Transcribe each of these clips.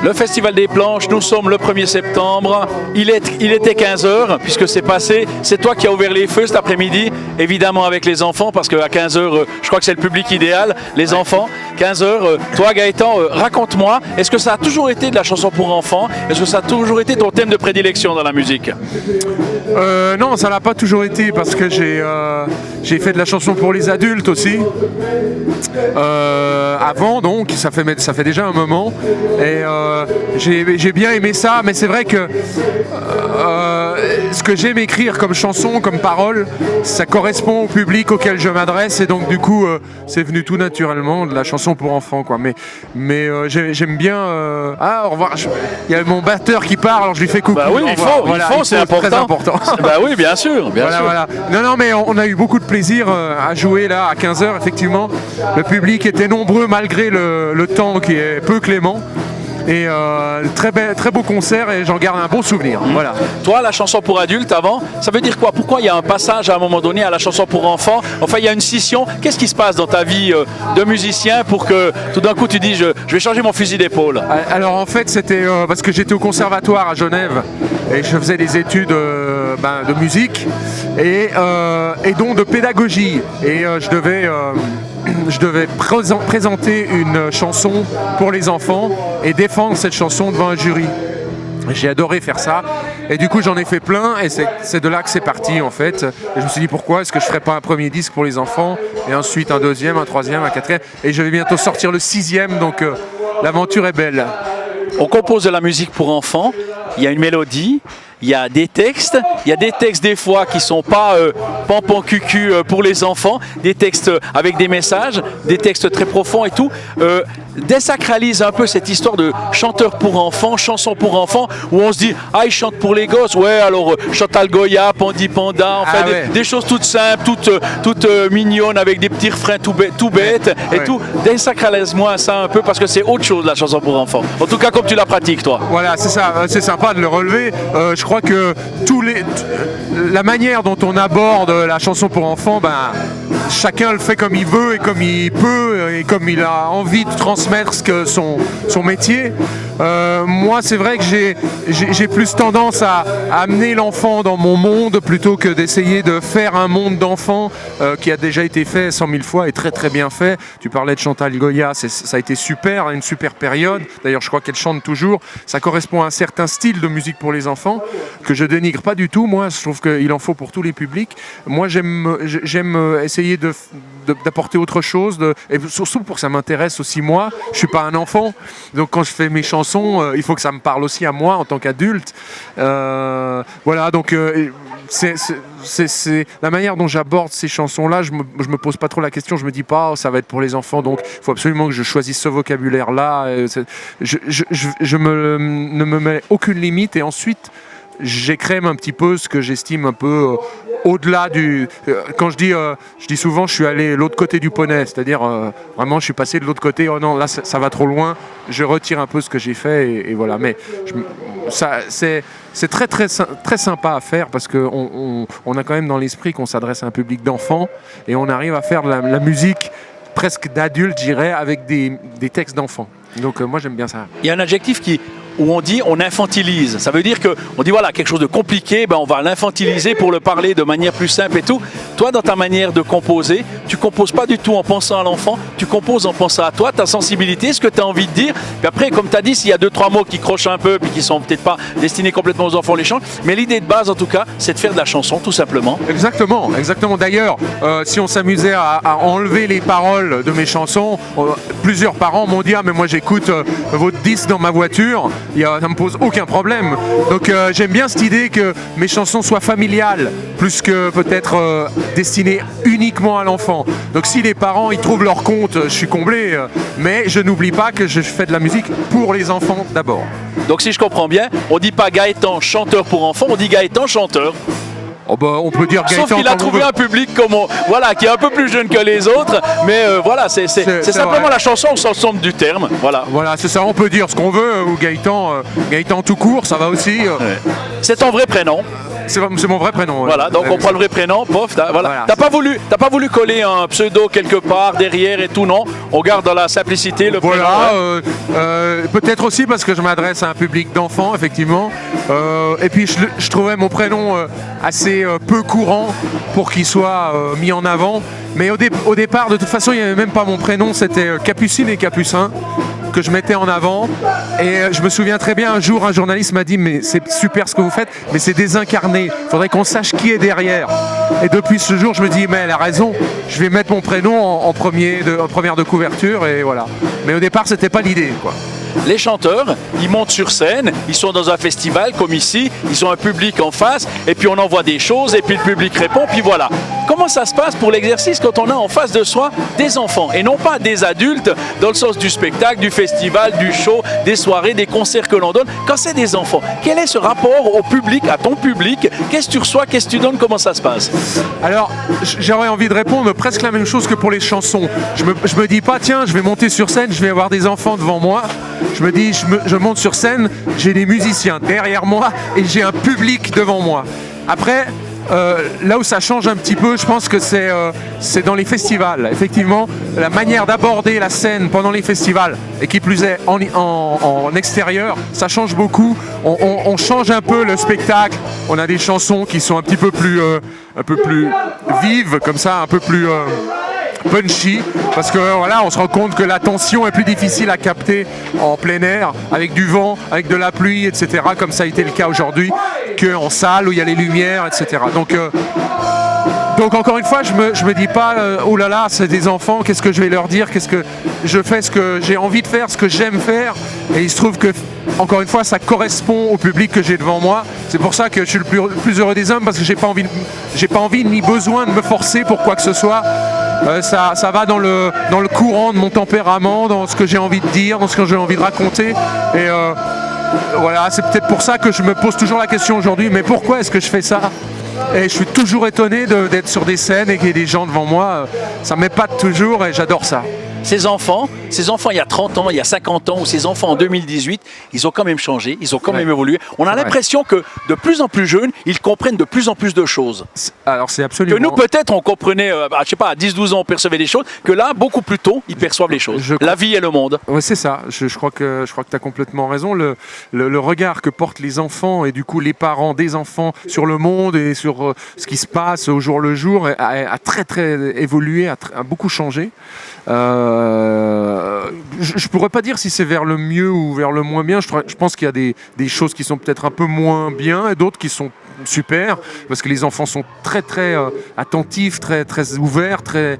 Le Festival des Planches, nous sommes le 1er septembre, il était 15h puisque c'est passé, c'est toi qui as ouvert les feux cet après-midi, évidemment avec les enfants parce qu'à 15h, je crois que c'est le public idéal, les enfants, 15h, toi Gaëtan, raconte-moi, est-ce que ça a toujours été de la chanson pour enfants? Est-ce que ça a toujours été ton thème de prédilection dans la musique? Non, ça l'a pas toujours été parce que j'ai fait de la chanson pour les adultes aussi. Avant donc, ça fait déjà un moment et j'ai bien aimé ça, mais c'est vrai que ce que j'aime écrire comme chanson, comme parole, ça correspond au public auquel je m'adresse et donc du coup c'est venu tout naturellement de la chanson pour enfants quoi. Mais j'aime bien. Ah au revoir. Il y a mon batteur qui parle, alors je lui fais coucou. Bah oui, il faut, c'est important. Très important. Bah oui, bien sûr, bien sûr. Voilà. Non, mais on a eu beaucoup de plaisir à jouer là à 15h, effectivement. Le public était nombreux malgré le temps qui est peu clément. Et très beau concert et j'en garde un bon souvenir. Voilà. Toi, la chanson pour adultes avant, ça veut dire quoi? Pourquoi il y a un passage à un moment donné à la chanson pour enfants? Enfin, il y a une scission. Qu'est-ce qui se passe dans ta vie de musicien pour que tout d'un coup tu dis je vais changer mon fusil d'épaule? Alors en fait, c'était parce que j'étais au conservatoire à Genève et je faisais des études de musique et donc de pédagogie. Et je devais présenter une chanson pour les enfants et défendre cette chanson devant un jury. J'ai adoré faire ça et du coup j'en ai fait plein et c'est de là que c'est parti en fait. Et je me suis dit pourquoi est-ce que je ferais pas un premier disque pour les enfants et ensuite un deuxième, un troisième, un quatrième et je vais bientôt sortir le 6e donc l'aventure est belle. On compose de la musique pour enfants, il y a une mélodie, il y a des textes des fois qui sont pas pampan cucu pour les enfants, des textes avec des messages, des textes très profonds et tout. Désacralise un peu cette histoire de chanteur pour enfants, chanson pour enfants, où on se dit ah ils chantent pour les gosses, ouais alors Chantal Goya, Pandi Panda, enfin des choses toutes simples, toutes mignonnes avec des petits refrains tout bêtes et tout. Désacralise-moi ça un peu parce que c'est autre chose la chanson pour enfants. En tout cas comme tu la pratiques toi. Voilà c'est ça, c'est sympa de le relever. Je crois que la manière dont on aborde la chanson pour enfants, chacun le fait comme il veut et comme il peut et comme il a envie de transmettre son métier. Moi, c'est vrai que j'ai plus tendance à amener l'enfant dans mon monde plutôt que d'essayer de faire un monde d'enfants qui a déjà été fait 100 000 fois et très très bien fait. Tu parlais de Chantal Goya, ça a été super, une super période. D'ailleurs, je crois qu'elle chante toujours. Ça correspond à un certain style de musique pour les enfants que je dénigre pas du tout. Moi, je trouve qu'il en faut pour tous les publics. Moi, j'aime essayer d'apporter autre chose, et surtout pour que ça m'intéresse aussi moi. Je suis pas un enfant, donc quand je fais mes chansons, il faut que ça me parle aussi à moi en tant qu'adulte. Voilà, donc c'est la manière dont j'aborde ces chansons-là. Je me pose pas trop la question. Je me dis pas ça va être pour les enfants, donc il faut absolument que je choisisse ce vocabulaire-là. Ne me mets aucune limite et ensuite j'écrème un petit peu ce que j'estime un peu au-delà du... Quand je dis souvent je suis allé l'autre côté du poney, c'est-à-dire vraiment je suis passé de l'autre côté, oh non là ça va trop loin, je retire un peu ce que j'ai fait et voilà. Mais c'est très très très sympa à faire parce qu'on a quand même dans l'esprit qu'on s'adresse à un public d'enfants et on arrive à faire de la musique presque d'adulte, je dirais, avec des textes d'enfants. Donc moi j'aime bien ça. Il y a un adjectif où on dit on infantilise. Ça veut dire qu'on dit voilà, quelque chose de compliqué, on va l'infantiliser pour le parler de manière plus simple et tout. Toi, dans ta manière de composer, tu composes pas du tout en pensant à l'enfant, tu composes en pensant à toi, ta sensibilité, ce que tu as envie de dire. Puis après, comme tu as dit, s'il y a 2-3 mots qui crochent un peu, puis qui sont peut-être pas destinés complètement aux enfants, on les change. Mais l'idée de base, en tout cas, c'est de faire de la chanson, tout simplement. Exactement. D'ailleurs, si on s'amusait à enlever les paroles de mes chansons, plusieurs parents m'ont dit ah mais moi j'écoute votre disque dans ma voiture. Ça me pose aucun problème. Donc j'aime bien cette idée que mes chansons soient familiales, plus que peut-être destinées uniquement à l'enfant. Donc si les parents ils trouvent leur compte, je suis comblé. Mais je n'oublie pas que je fais de la musique pour les enfants d'abord. Donc si je comprends bien, on dit pas Gaëtan chanteur pour enfants, on dit Gaëtan chanteur. Oh on peut dire Gaëtan. Sauf qu'il a trouvé un public qui est un peu plus jeune que les autres, mais voilà, c'est simplement vrai. La chanson au sens sombre du terme. Voilà, c'est ça, on peut dire ce qu'on veut, ou Gaëtan tout court, ça va aussi. Ouais. C'est ton vrai prénom? c'est mon vrai prénom. Voilà, donc on prend le vrai prénom, pof, voilà. Voilà. T'as pas voulu coller un pseudo quelque part derrière et tout, non? On garde dans la simplicité le prénom. Voilà, peut-être aussi parce que je m'adresse à un public d'enfants, effectivement. Et puis je trouvais mon prénom assez peu courant pour qu'il soit mis en avant. Mais au départ, de toute façon, il n'y avait même pas mon prénom, c'était Capucine et Capucin que je mettais en avant. Et je me souviens très bien, un jour, un journaliste m'a dit « Mais c'est super ce que vous faites, mais c'est désincarné. Il faudrait qu'on sache qui est derrière. » Et depuis ce jour, je me dis « Mais elle a raison, je vais mettre mon prénom en première de couverture. » Et voilà. Mais au départ, c'était pas l'idée, quoi. Les chanteurs, ils montent sur scène, ils sont dans un festival comme ici, ils ont un public en face, et puis on envoie des choses, et puis le public répond, puis voilà. Comment ça se passe pour l'exercice quand on a en face de soi des enfants, et non pas des adultes, dans le sens du spectacle, du festival, du show, des soirées, des concerts que l'on donne, quand c'est des enfants? Quel est ce rapport au public, à ton public? Qu'est-ce que tu reçois, qu'est-ce que tu donnes, comment ça se passe? Alors, j'aurais envie de répondre presque la même chose que pour les chansons. Je me dis pas, tiens, je vais monter sur scène, je vais avoir des enfants devant moi. Je me dis, je monte sur scène, j'ai des musiciens derrière moi et j'ai un public devant moi. Après, là où ça change un petit peu, je pense que c'est dans les festivals. Effectivement, la manière d'aborder la scène pendant les festivals, et qui plus est en extérieur, ça change beaucoup. On change un peu le spectacle. On a des chansons qui sont un peu plus vives, comme ça, un peu plus punchy, parce que voilà, on se rend compte que la tension est plus difficile à capter en plein air, avec du vent, avec de la pluie, etc., comme ça a été le cas aujourd'hui, qu'en salle où il y a les lumières, etc. Donc encore une fois, je me dis pas oh là là, c'est des enfants, qu'est-ce que je vais leur dire, qu'est-ce que je fais, ce que j'ai envie de faire, ce que j'aime faire, et il se trouve que encore une fois, ça correspond au public que j'ai devant moi. C'est pour ça que je suis le plus heureux des hommes, parce que j'ai pas envie ni besoin de me forcer pour quoi que ce soit. Ça va dans le courant de mon tempérament, dans ce que j'ai envie de dire, dans ce que j'ai envie de raconter. Et voilà, c'est peut-être pour ça que je me pose toujours la question aujourd'hui, mais pourquoi est-ce que je fais ça? Et je suis toujours étonné d'être sur des scènes et qu'il y ait des gens devant moi. Ça m'épate toujours et j'adore ça. Ces enfants, il y a 30 ans, il y a 50 ans, ou ces enfants en 2018, ils ont quand même changé, ils ont quand même évolué. On a l'impression que de plus en plus jeunes, ils comprennent de plus en plus de choses. Alors c'est absolument... Que nous, peut-être, on comprenait, je sais pas, à 10-12 ans, on percevait des choses, que là, beaucoup plus tôt, ils perçoivent les choses. La vie et le monde. Oui, c'est ça. Je crois que tu as complètement raison. Le regard que portent les enfants et du coup les parents des enfants sur le monde et sur ce qui se passe au jour le jour a très très évolué, a beaucoup changé. Je pourrais pas dire si c'est vers le mieux ou vers le moins bien. Je pense qu'il y a des choses qui sont peut-être un peu moins bien et d'autres qui sont super, parce que les enfants sont très très attentifs, très très ouverts, très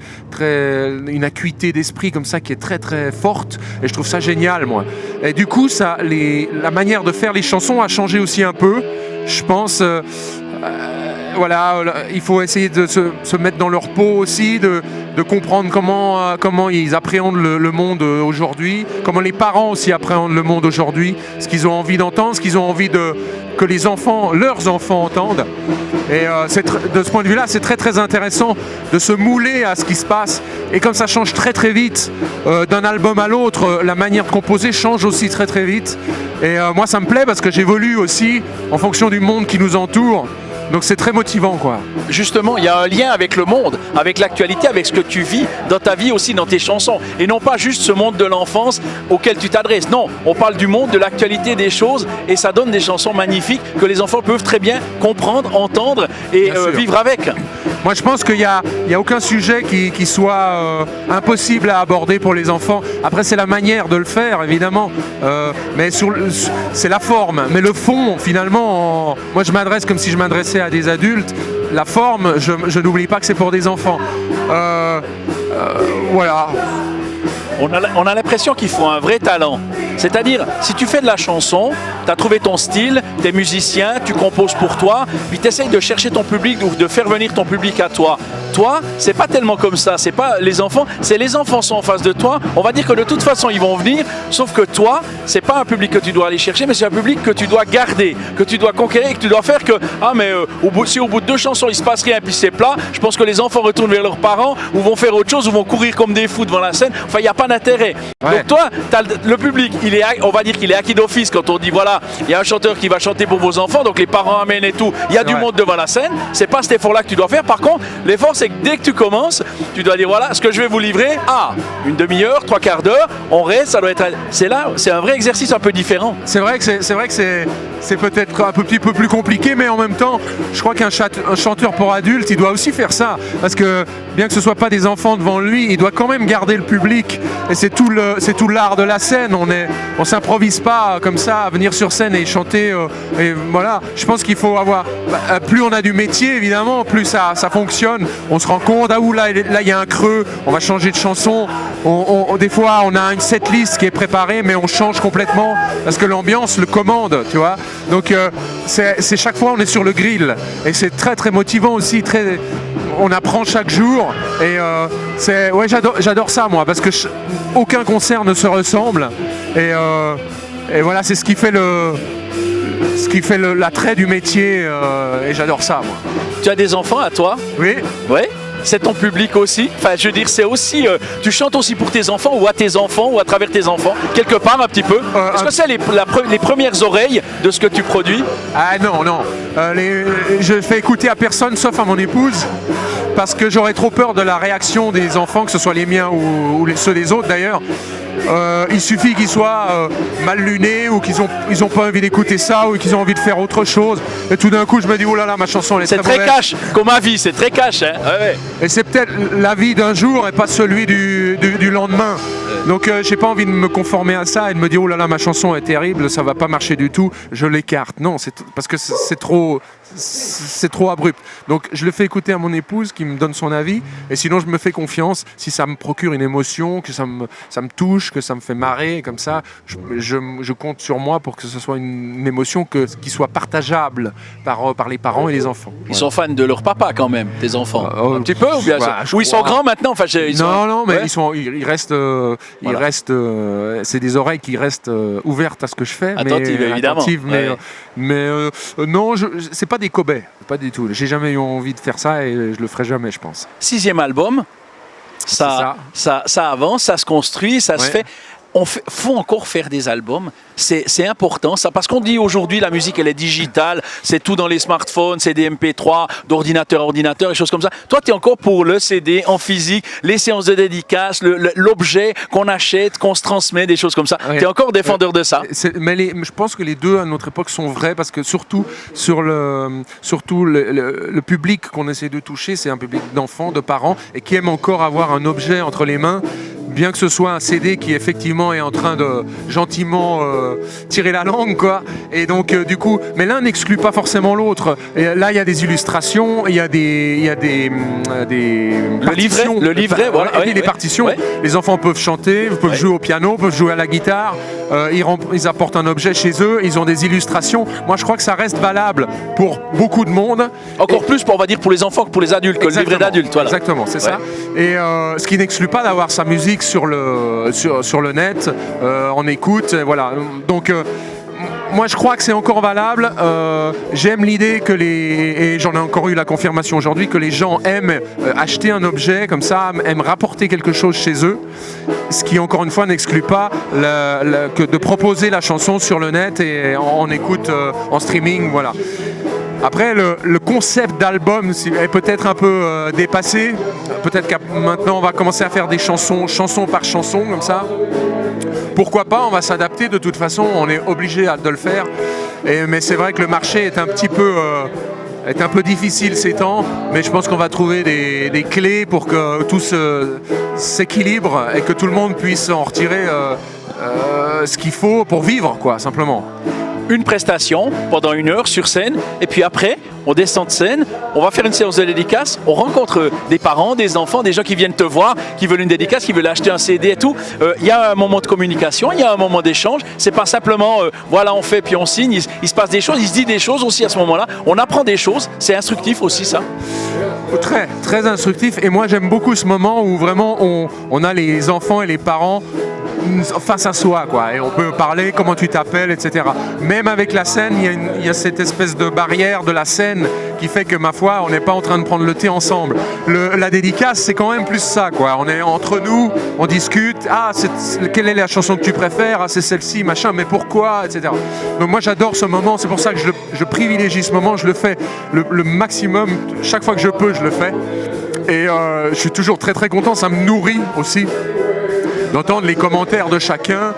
une acuité d'esprit comme ça qui est très très forte, et je trouve ça génial, moi. Et du coup, la manière de faire les chansons a changé aussi un peu, je pense. Voilà, il faut essayer de se mettre dans leur peau aussi, de comprendre comment ils appréhendent le monde aujourd'hui, comment les parents aussi appréhendent le monde aujourd'hui, ce qu'ils ont envie d'entendre, ce qu'ils ont envie que leurs enfants entendent. Et de ce point de vue-là, c'est très très intéressant de se mouler à ce qui se passe. Et comme ça change très très vite d'un album à l'autre, la manière de composer change aussi très très vite. Et moi, ça me plaît parce que j'évolue aussi en fonction du monde qui nous entoure. Donc c'est très motivant, quoi. Justement, il y a un lien avec le monde, avec l'actualité, avec ce que tu vis dans ta vie aussi, dans tes chansons. Et non pas juste ce monde de l'enfance auquel tu t'adresses. Non, on parle du monde, de l'actualité des choses, et ça donne des chansons magnifiques que les enfants peuvent très bien comprendre, entendre et vivre avec. Moi, je pense qu'il n'y a aucun sujet qui soit impossible à aborder pour les enfants. Après, c'est la manière de le faire, évidemment. Mais c'est la forme. Mais le fond, finalement, moi, je m'adresse comme si je m'adressais à des adultes. La forme, je n'oublie pas que c'est pour des enfants. Voilà. On a l'impression qu'il faut un vrai talent. C'est-à-dire, si tu fais de la chanson, tu as trouvé ton style, tu es musicien, tu composes pour toi, puis tu essayes de chercher ton public ou de faire venir ton public à toi. Toi, c'est pas tellement comme ça, c'est pas les enfants, c'est les enfants sont en face de toi. On va dire que de toute façon, ils vont venir, sauf que toi, c'est pas un public que tu dois aller chercher, mais c'est un public que tu dois garder, que tu dois conquérir, que tu dois faire que, si au bout de 2 chansons, il se passe rien, puis c'est plat, je pense que les enfants retournent vers leurs parents, ou vont faire autre chose, ou vont courir comme des fous devant la scène. Enfin, il n'y a pas d'intérêt. Ouais. Donc toi, le public, on va dire qu'il est acquis d'office quand on dit voilà, il y a un chanteur qui va chanter pour vos enfants, donc les parents amènent et tout, il y a du monde devant la scène. C'est pas cet effort-là que tu dois faire. Par contre, l'effort, c'est que dès que tu commences, tu dois dire voilà, ce que je vais vous livrer, une demi-heure, 3/4 d'heure, on reste, ça doit être. C'est un vrai exercice un peu différent. C'est vrai que c'est peut-être un petit peu plus compliqué, mais en même temps, je crois qu'un chanteur pour adultes, il doit aussi faire ça. Parce que bien que ce ne soit pas des enfants devant lui, il doit quand même garder le public. Et c'est tout l'art de la scène. On s'improvise pas comme ça à venir sur scène et chanter. Et voilà, je pense qu'il faut avoir. Plus on a du métier, évidemment, plus ça fonctionne. On se rend compte, là il y a un creux, on va changer de chanson. Des fois, on a une setlist qui est préparée, mais on change complètement parce que l'ambiance le commande, tu vois. Donc, c'est chaque fois, on est sur le grill. Et c'est très, très motivant aussi. On apprend chaque jour. Et j'adore ça, moi, parce que aucun concert ne se ressemble. Et voilà, c'est ce qui fait l'attrait du métier. Et j'adore ça, moi. Tu as des enfants à toi? Oui. Ouais. C'est ton public aussi. Enfin, je veux dire, c'est aussi. Tu chantes aussi pour tes enfants ou à tes enfants ou à travers tes enfants, quelque part un petit peu. Est-ce que c'est les premières oreilles de ce que tu produis? Ah non. Je fais écouter à personne sauf à mon épouse. Parce que j'aurais trop peur de la réaction des enfants, que ce soit les miens ou ceux des autres d'ailleurs. Il suffit qu'ils soient mal lunés ou qu'ils ont pas envie d'écouter ça ou qu'ils ont envie de faire autre chose. Et tout d'un coup, je me dis, oh là là, ma chanson, elle est très mauvaise. C'est très cash, comme ma vie, c'est très cash. Hein. Ouais. Et c'est peut-être la vie d'un jour et pas celui du lendemain. Donc, j'ai pas envie de me conformer à ça et de me dire, oh là là, ma chanson est terrible, ça va pas marcher du tout, je l'écarte. Non, parce que c'est trop abrupt. Donc je le fais écouter à mon épouse qui me donne son avis et sinon je me fais confiance si ça me procure une émotion, que ça me touche, que ça me fait marrer comme ça, je compte sur moi pour que ce soit une émotion qui soit partageable par les parents et les enfants. Ils sont fans de leur papa quand même, tes enfants. Un petit peu ou bien ils sont grands maintenant, enfin, non, mais ils restent c'est des oreilles qui restent ouvertes à ce que je fais, attentives, évidemment. Mais non, c'est pas des cobayes, pas du tout. J'ai jamais eu envie de faire ça et je le ferai jamais, je pense. 6e album, ça avance, ça se construit, ça se fait. Faut encore faire des albums, c'est important ça, parce qu'on dit aujourd'hui la musique elle est digitale, c'est tout dans les smartphones, c'est des MP3 d'ordinateur à ordinateur et choses comme ça. Toi tu es encore pour le CD en physique, les séances de dédicace, l'objet qu'on achète, qu'on se transmet, des choses comme ça. Tu es encore défendeur de ça. Mais je pense que les deux à notre époque sont vrais, parce que surtout le public qu'on essaie de toucher, c'est un public d'enfants, de parents, et qui aime encore avoir un objet entre les mains. Bien que ce soit un CD qui effectivement est en train de gentiment tirer la langue, quoi. Et donc du coup, mais l'un n'exclut pas forcément l'autre. Et là, il y a des illustrations, il y a des partitions. Le livret, voilà. Et des partitions. Ouais. Les enfants peuvent chanter, peuvent jouer au piano, peuvent jouer à la guitare. Ils apportent un objet chez eux, ils ont des illustrations. Moi, je crois que ça reste valable pour beaucoup de monde. Encore plus, on va dire, pour les enfants que pour les adultes, que le livret d'adulte. Voilà. Exactement, c'est ça. Et ce qui n'exclut pas d'avoir sa musique sur le net, on écoute, voilà. Donc moi je crois que c'est encore valable. J'aime l'idée et j'en ai encore eu la confirmation aujourd'hui, que les gens aiment acheter un objet comme ça, aiment rapporter quelque chose chez eux, ce qui encore une fois n'exclut pas que de proposer la chanson sur le net et en écoute en streaming, voilà. Après, le concept d'album est peut-être un peu dépassé. Peut-être que maintenant on va commencer à faire des chanson par chanson, comme ça. Pourquoi pas, on va s'adapter, de toute façon, on est obligé de le faire. Mais c'est vrai que le marché est un peu difficile ces temps, mais je pense qu'on va trouver des clés pour que tout s'équilibre et que tout le monde puisse en retirer ce qu'il faut pour vivre, quoi, simplement. Une prestation pendant 1 heure sur scène, et puis après on descend de scène, on va faire une séance de dédicace, on rencontre des parents, des enfants, des gens qui viennent te voir, qui veulent une dédicace, qui veulent acheter un CD et tout. Il y a un moment de communication, il y a un moment d'échange, c'est pas simplement voilà on fait puis on signe, il se passe des choses, il se dit des choses aussi à ce moment-là, on apprend des choses, c'est instructif aussi ça. Très, très instructif, et moi j'aime beaucoup ce moment où vraiment on a les enfants et les parents face à soi, quoi, et on peut parler, comment tu t'appelles, etc. Même avec la scène, il y a cette espèce de barrière de la scène scène qui fait que, ma foi, on n'est pas en train de prendre le thé ensemble. La dédicace, c'est quand même plus ça, quoi. On est entre nous, on discute. Ah, quelle est la chanson que tu préfères? Ah, c'est celle-ci, machin, mais pourquoi, etc. Donc moi, j'adore ce moment. C'est pour ça que je privilégie ce moment. Je le fais le maximum. Chaque fois que je peux, je le fais. Et je suis toujours très très content. Ça me nourrit aussi d'entendre les commentaires de chacun.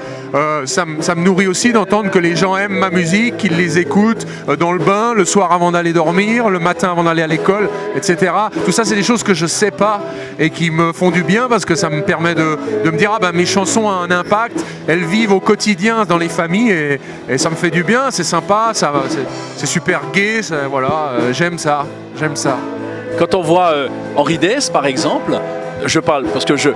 Ça me nourrit aussi d'entendre que les gens aiment ma musique, qu'ils les écoutent dans le bain, le soir avant d'aller dormir, le matin avant d'aller à l'école, etc. Tout ça, c'est des choses que je sais pas et qui me font du bien parce que ça me permet de me dire mes chansons ont un impact, elles vivent au quotidien dans les familles et ça me fait du bien, c'est sympa, c'est super gai, voilà, j'aime ça. Quand on voit Henri Dess, par exemple, je parle parce que je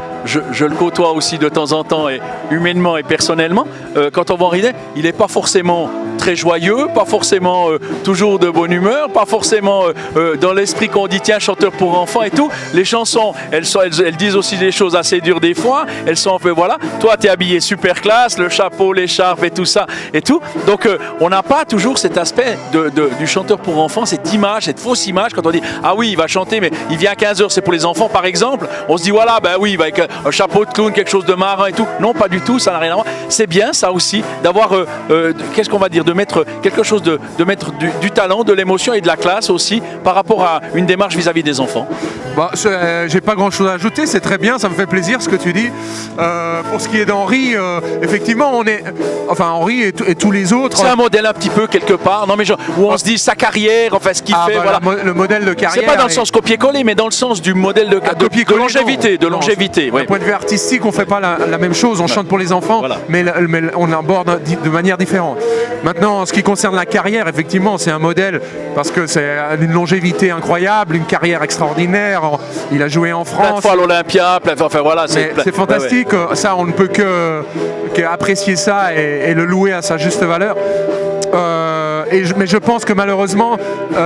le côtoie aussi de temps en temps, et humainement et personnellement, quand on voit Henri Dess, il n'est pas forcément très joyeux, pas forcément toujours de bonne humeur, pas forcément dans l'esprit qu'on dit tiens, chanteur pour enfants et tout. Les chansons, elles disent aussi des choses assez dures des fois, elles sont un peu, voilà, toi tu es habillé super classe, le chapeau, l'écharpe et tout ça et tout. Donc on n'a pas toujours cet aspect du chanteur pour enfants, cette image, cette fausse image quand on dit ah oui, il va chanter mais il vient à 15h, c'est pour les enfants par exemple. On se dit voilà, ben oui, il va avec un chapeau de clown, quelque chose de marin et tout. Non, pas du tout, ça n'a rien à voir. C'est bien ça aussi d'avoir, qu'est-ce qu'on va dire, de mettre quelque chose, de mettre du talent, de l'émotion et de la classe aussi par rapport à une démarche vis-à-vis des enfants. J'ai pas grand chose à ajouter, c'est très bien, ça me fait plaisir ce que tu dis. Pour ce qui est d'Henri, effectivement, Henri et tous les autres. C'est un modèle un petit peu quelque part, non mais genre, où on se dit sa carrière, enfin ce qu'il fait, voilà. Le modèle de carrière. C'est pas dans le sens copier-coller, mais dans le sens du modèle de longévité. D'un point de vue artistique, on fait pas la même chose, on chante pour les enfants, voilà. mais on aborde de manière différente. Maintenant, en ce qui concerne la carrière, effectivement, c'est un modèle parce que c'est une longévité incroyable, une carrière extraordinaire. Il a joué en France. Plein de fois à l'Olympia, enfin voilà. C'est fantastique, ouais. Ça, on ne peut qu'apprécier ça et le louer à sa juste valeur. Mais je pense que malheureusement,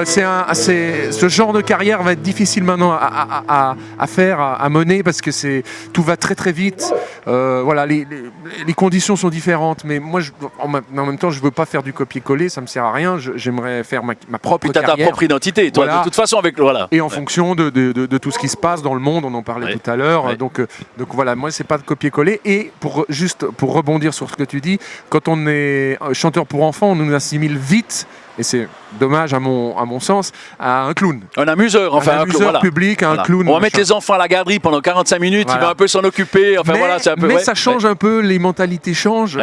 ce genre de carrière va être difficile maintenant à faire, à mener, parce que tout va très très vite. Voilà, les conditions sont différentes, mais moi, en même temps, je ne veux pas faire du copier-coller, ça ne me sert à rien. J'aimerais faire ma propre carrière. Ta propre identité, toi, voilà. De toute façon, voilà. Et en fonction de tout ce qui se passe dans le monde, on en parlait tout à l'heure. Ouais. Donc voilà, moi, c'est pas de copier-coller. Et pour rebondir sur ce que tu dis, quand on est chanteur pour enfants, on nous assimile vite, et c'est dommage à mon sens, à un clown. Un amuseur, enfin un amuseur public, un clown. On va mettre les enfants à la garderie pendant 45 minutes, il va un peu s'en occuper. Enfin, c'est un peu, mais ça change un peu, les mentalités changent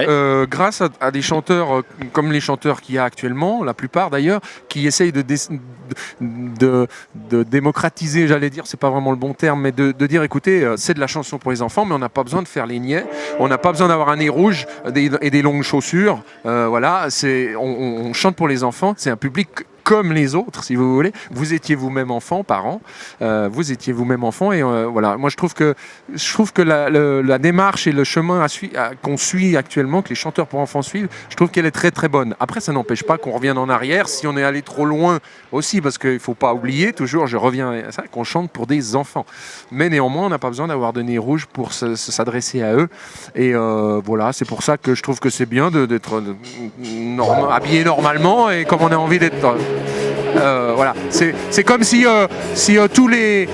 grâce à des chanteurs comme les chanteurs qu'il y a actuellement, la plupart d'ailleurs, qui essayent de démocratiser, j'allais dire, c'est pas vraiment le bon terme, mais de dire écoutez, c'est de la chanson pour les enfants, mais on n'a pas besoin de faire les niais, on n'a pas besoin d'avoir un nez rouge et des longues chaussures. Voilà, on chante pour les enfants, c'est un public comme les autres, si vous voulez. Vous étiez vous-même enfant, parents. Vous étiez vous-même enfant, et voilà. Moi, je trouve que la démarche et le chemin qu'on suit actuellement, que les chanteurs pour enfants suivent, je trouve qu'elle est très très bonne. Après, ça n'empêche pas qu'on revienne en arrière si on est allé trop loin aussi, parce qu'il ne faut pas oublier, toujours, je reviens à ça, qu'on chante pour des enfants. Mais néanmoins, on n'a pas besoin d'avoir de nez rouge pour s'adresser à eux. Et voilà, c'est pour ça que je trouve que c'est bien d'être habillé normalement et comme on a envie d'être. Voilà, c'est comme si tous les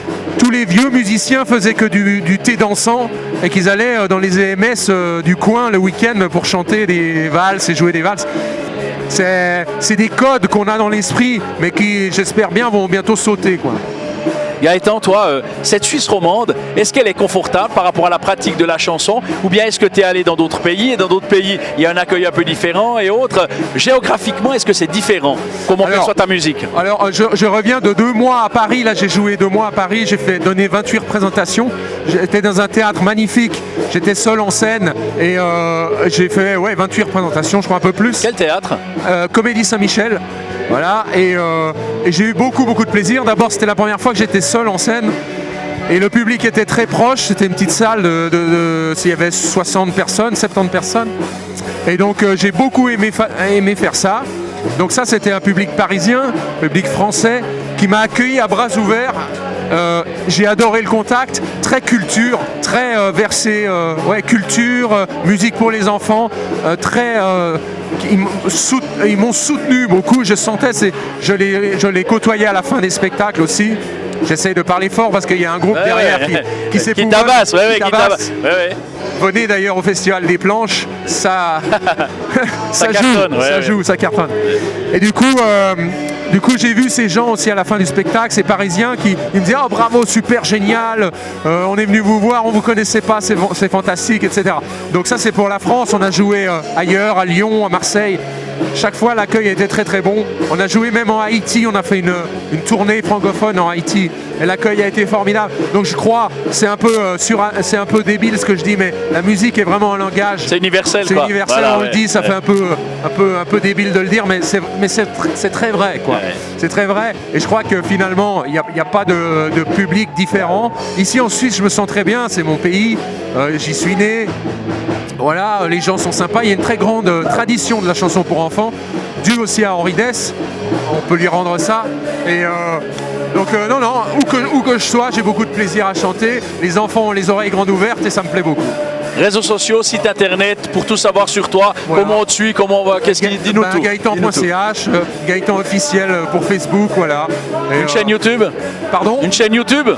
vieux musiciens faisaient que du thé dansant et qu'ils allaient dans les EMS du coin le week-end pour chanter des valses et jouer des valses. C'est des codes qu'on a dans l'esprit, mais qui, j'espère bien, vont bientôt sauter, quoi. Gaëtan, toi, cette Suisse romande, est-ce qu'elle est confortable par rapport à la pratique de la chanson, ou bien est-ce que tu es allé dans d'autres pays, et dans d'autres pays il y a un accueil un peu différent, et autres, géographiquement, est-ce que c'est différent? Comment perçoit ta musique? Alors, je reviens de 2 mois à Paris, là j'ai joué 2 mois à Paris, j'ai donné 28 représentations, j'étais dans un théâtre magnifique, j'étais seul en scène, et j'ai fait 28 représentations, je crois un peu plus. Quel théâtre? Comédie Saint-Michel. Voilà, et j'ai eu beaucoup de plaisir. D'abord, c'était la première fois que j'étais seul en scène et le public était très proche. C'était une petite salle s'il y avait 60 personnes, 70 personnes. Et donc j'ai beaucoup aimé faire ça. Donc ça, c'était un public parisien, public français, qui m'a accueilli à bras ouverts. J'ai adoré le contact, très culture, très versé, culture, musique pour les enfants, très. Ils m'ont soutenu beaucoup, je sentais, je les côtoyais à la fin des spectacles aussi. J'essaie de parler fort parce qu'il y a un groupe derrière qui s'époumonne, tabasse, qui tabasse. Venez d'ailleurs au Festival des Planches, ça ça cartonne. Et du coup, j'ai vu ces gens aussi à la fin du spectacle, ces Parisiens qui me disaient « Oh bravo, super, génial, on est venu vous voir, on vous connaissait pas, c'est fantastique, etc. » Donc ça c'est pour la France, on a joué ailleurs, à Lyon, à Marseille. Chaque fois l'accueil était très très bon. On a joué même en Haïti, on a fait une tournée francophone en Haïti et l'accueil a été formidable. Donc je crois, c'est un peu débile ce que je dis, mais la musique est vraiment un langage. C'est universel. C'est universel, voilà, on le dit, ça fait un peu débile de le dire, mais c'est très vrai, quoi. Ouais. C'est très vrai. Et je crois que finalement, il n'y a pas de public différent. Ici en Suisse, je me sens très bien, c'est mon pays, j'y suis né. Voilà, les gens sont sympas. Il y a une très grande tradition de la chanson pour enfants, due aussi à Henri Dess. On peut lui rendre ça. Et donc, non, où que je sois, j'ai beaucoup de plaisir à chanter. Les enfants ont les oreilles grandes ouvertes et ça me plaît beaucoup. Réseaux sociaux, site internet, pour tout savoir sur toi, voilà. Comment on te suit, comment on va, qu'est-ce qu'il dit, dis-nous tout. Gaëtan.ch, Gaëtan officiel pour Facebook, voilà. Et une chaîne YouTube. Pardon ? Une chaîne YouTube.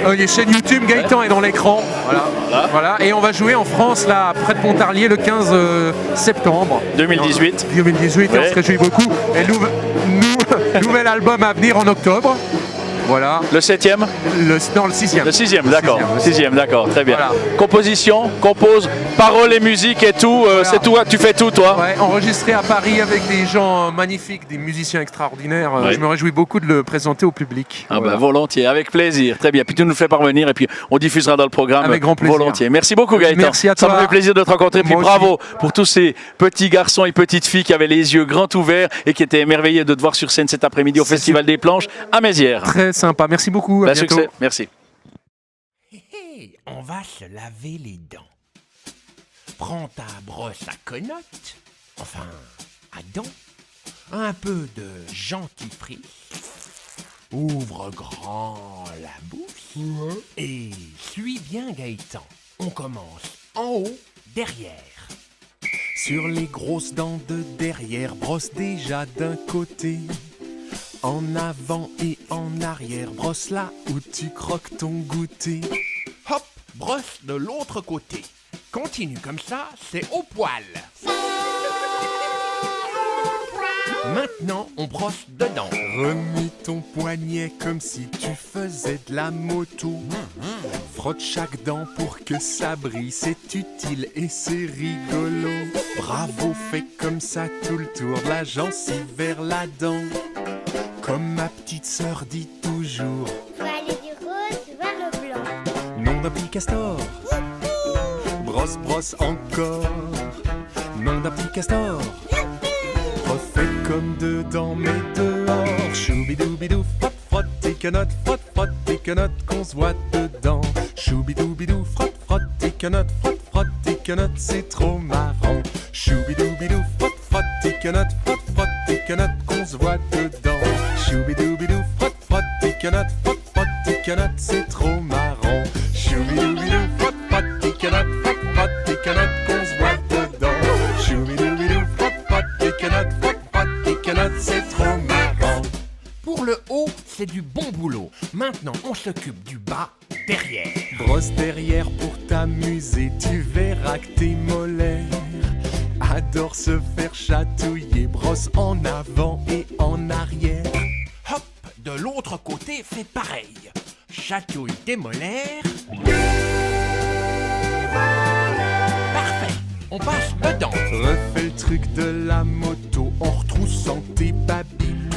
Il y a une chaîne YouTube, Gaëtan est dans l'écran, voilà. Et on va jouer en France, là, près de Pontarlier, le 15 septembre. 2018. 2018, et on se réjouit beaucoup. Et nouvel album à venir en octobre. Voilà. Le 7e ? Le 6e. Le 6e, d'accord. 6e, d'accord, très bien. Voilà. Composition, compose, paroles et musique et tout, voilà. C'est tout, tu fais tout toi ? Ouais, enregistré à Paris avec des gens magnifiques, des musiciens extraordinaires. Ouais. Je me réjouis beaucoup de le présenter au public. Ah voilà. Volontiers, avec plaisir, très bien. Puis tu nous le fais parvenir et puis on diffusera dans le programme. Avec grand plaisir. Volontiers. Merci beaucoup Gaëtan. Merci à toi. Ça me fait plaisir de te rencontrer. Puis bravo pour tous ces petits garçons et petites filles qui avaient les yeux grands ouverts et qui étaient émerveillés de te voir sur scène cet après-midi au Festival des Planches à Mézières. Très sympa, merci beaucoup. À bientôt. Succès, merci. On va se laver les dents. Prends ta brosse à conotte, enfin à dents, un peu de dentifrice, ouvre grand la bouche et suis bien Gaëtan. On commence en haut, derrière. Sur les grosses dents de derrière, brosse déjà d'un côté. En avant et en arrière, brosse là où tu croques ton goûter. Hop, brosse de l'autre côté. Continue comme ça, c'est au poil. Maintenant, on brosse dedans. Remets ton poignet comme si tu faisais de la moto. Frotte chaque dent pour que ça brille, c'est utile et c'est rigolo. Bravo, fais comme ça tout le tour de la gencive vers la dent. Comme ma petite sœur dit toujours, faut aller du rose vers le blanc. Nom d'un petit castor. Brosse, brosse encore. Nom d'un petit castor. Refais comme dedans mais dehors. Choubidoubidou, frotte, frotte tes quenottes, frotte tes quenottes qu'on se voit dedans. Choubidoubidou, frotte tes quenottes, frotte tes quenottes, c'est trop marrant. Choubidoubidou, frotte tes quenottes, frotte tes quenottes qu'on se voit dedans. Choubidoubidou, frotte tes quenottes, frotte tes quenottes, c'est trop marrant. Choubidoubidou, frotte tes quenottes, frotte tes quenottes qu'on se voit dedans. Choubidoubidou, frotte tes quenottes, frotte tes quenottes, c'est trop marrant. Pour le haut, c'est du bon boulot. Maintenant, on s'occupe du bas, derrière. Brosse derrière pour t'amuser, tu verras que tes molaires adorent se faire chatouiller. Brosse en avant et en arrière. Hop, de l'autre côté, fais pareil. Chatouille tes molaires. Parfait, on passe dedans. Refais le truc de la moto en retroussant tes babines.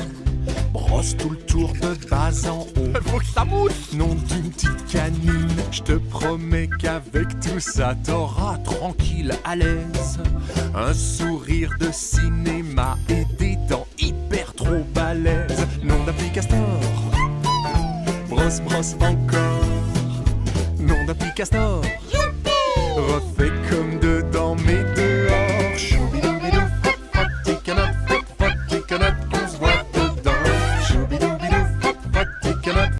Brosse tout le tour de bas en haut. Faut que ça mousse. Nom d'une petite canine. Je te promets qu'avec tout ça t'auras tranquille, à l'aise un sourire de cinéma et des dents hyper trop balèzes. Nom d'un petit castor. Brosse, brosse encore. Nom d'un petit castor. Refais comme dedans mais dehors. Choubidoubidou, frotte tes quenottes,